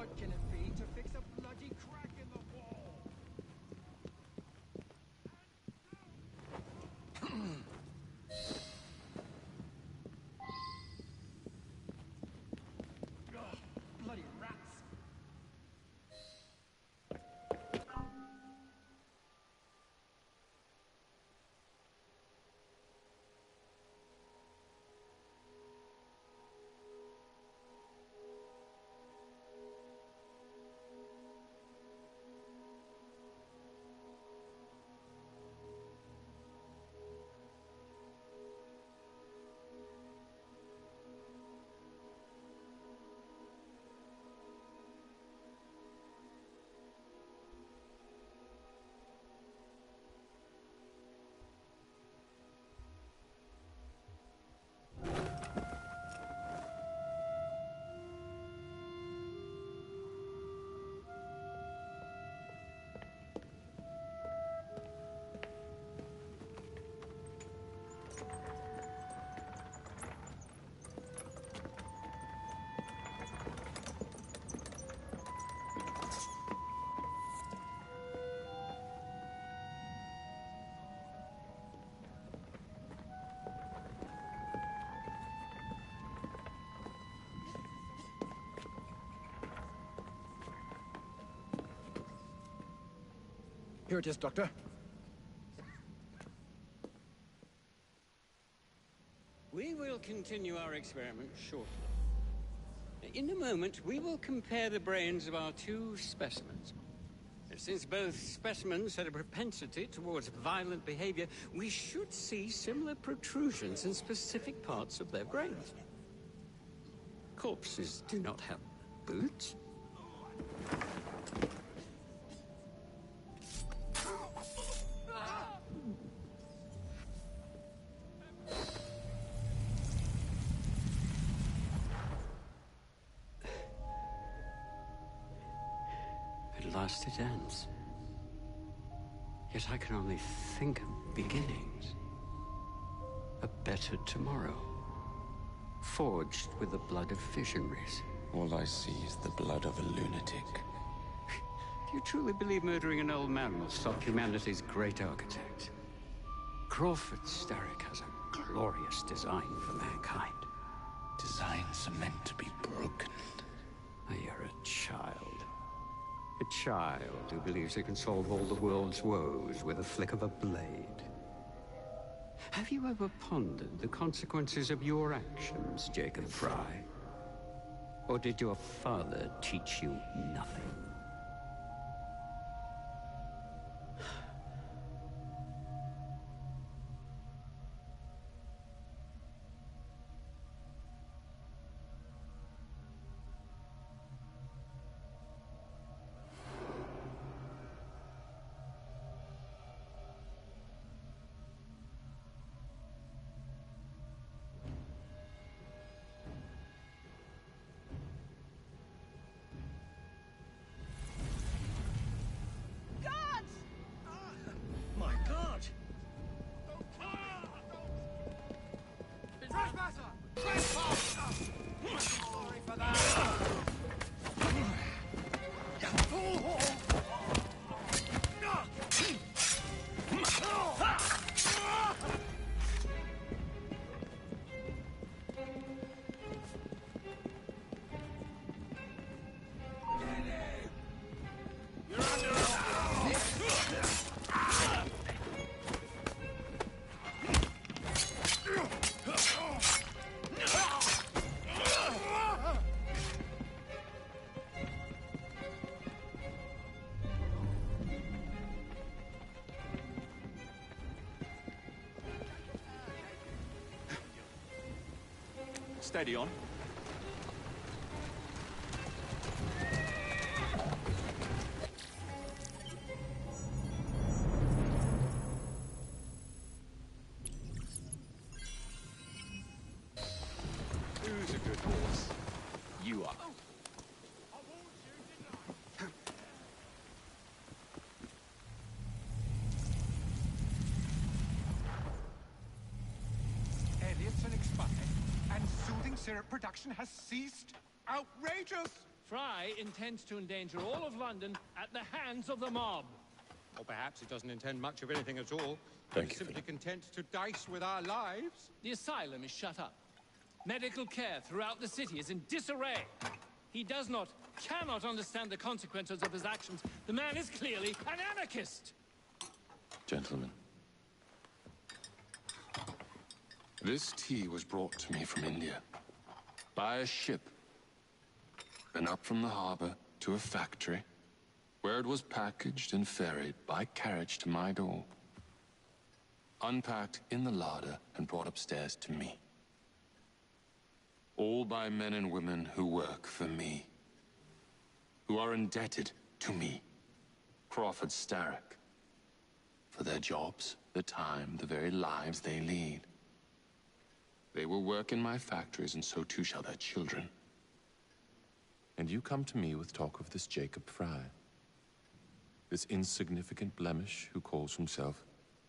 hard can it be to fix a bloody crack in the wall? Ugh, bloody rats. Here it is, Doctor. We will continue our experiment shortly. In a moment, we will compare the brains of our two specimens. Since both specimens had a propensity towards violent behavior, we should see similar protrusions in specific parts of their brains. Corpses do not have boots. At last it ends. Yet I can only think of beginnings. A better tomorrow. Forged with the blood of visionaries. All I see is the blood of a lunatic. Do you truly believe murdering an old man will stop humanity's great architect? Crawford Starrick has a glorious design for mankind. Designs are meant to be broken. You're a child. A child who believes it can solve all the world's woes with a flick of a blade. Have you ever pondered the consequences of your actions, Jacob Fry? Or did your father teach you nothing? Steady on. Who's a good horse? You are. Elliot's an expired, and soothing syrup production has ceased. Outrageous! Fry intends to endanger all of London at the hands of the mob. Or perhaps it doesn't intend much of anything at all. Thank It's you, simply Philip. content to dice with our lives. The asylum is shut up. Medical care throughout the city is in disarray. He cannot understand the consequences of his actions. The man is clearly an anarchist. Gentlemen, this tea was brought to me from India by a ship, and up from the harbor to a factory, where it was packaged and ferried by carriage to my door, unpacked in the larder and brought upstairs to me. All by men and women who work for me, who are indebted to me, Crawford Starrick, for their jobs, their time, the very lives they lead. They will work in my factories, and so too shall their children. And you come to me with talk of this Jacob Fry, this insignificant blemish who calls himself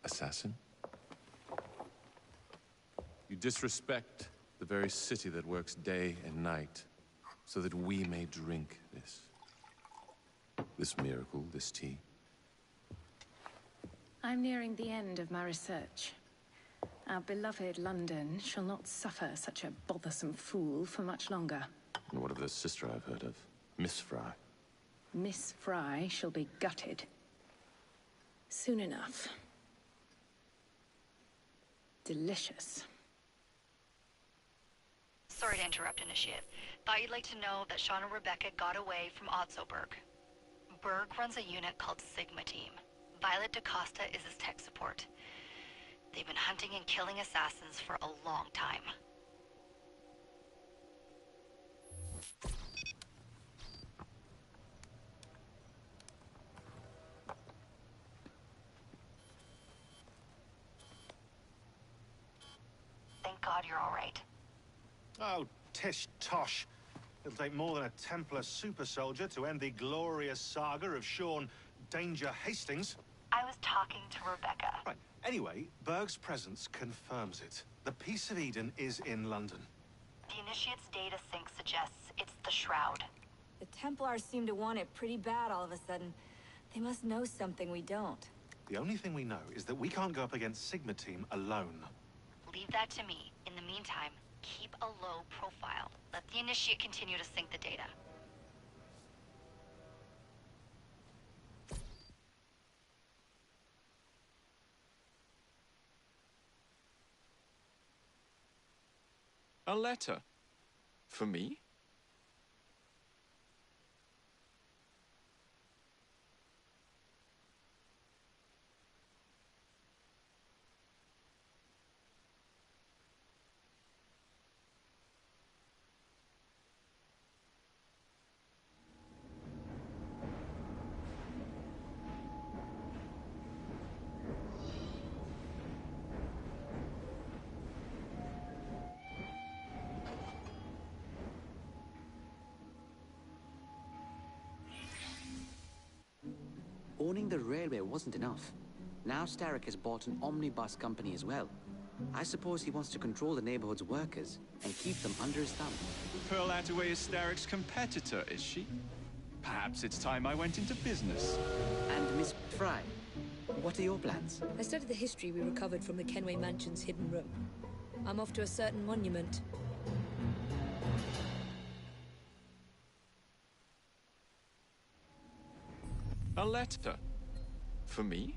assassin? You disrespect the very city that works day and night so that we may drink this miracle, this tea. I'm nearing the end of my research. Our beloved London shall not suffer such a bothersome fool for much longer. And what of the sister I've heard of, Miss Fry? Miss Fry shall be gutted. Soon enough. Delicious. Sorry to interrupt, Initiate. Thought you'd like to know that Sean and Rebecca got away from Otzoberg. Berg runs a unit called Sigma Team. Violet DaCosta is his tech support. They've been hunting and killing assassins for a long time. Thank God you're all right. Oh, tish tosh. It'll take more than a Templar super soldier to end the glorious saga of Sean Danger Hastings. I was talking to Rebecca. Right. Anyway, Berg's presence confirms it. The Peace of Eden is in London. The Initiate's data sync suggests it's the Shroud. The Templars seem to want it pretty bad all of a sudden. They must know something we don't. The only thing we know is that we can't go up against Sigma Team alone. Leave that to me. In the meantime, keep a low profile. Let the Initiate continue to sync the data. A letter? For me? Owning the railway wasn't enough. Now Starrick has bought an omnibus company as well. I suppose he wants to control the neighborhood's workers and keep them under his thumb. Pearl Attaway is Starrick's competitor, is she? Perhaps it's time I went into business. And Miss Fry, what are your plans? I studied the history we recovered from the Kenway Mansion's hidden room. I'm off to a certain monument. A letter? For me?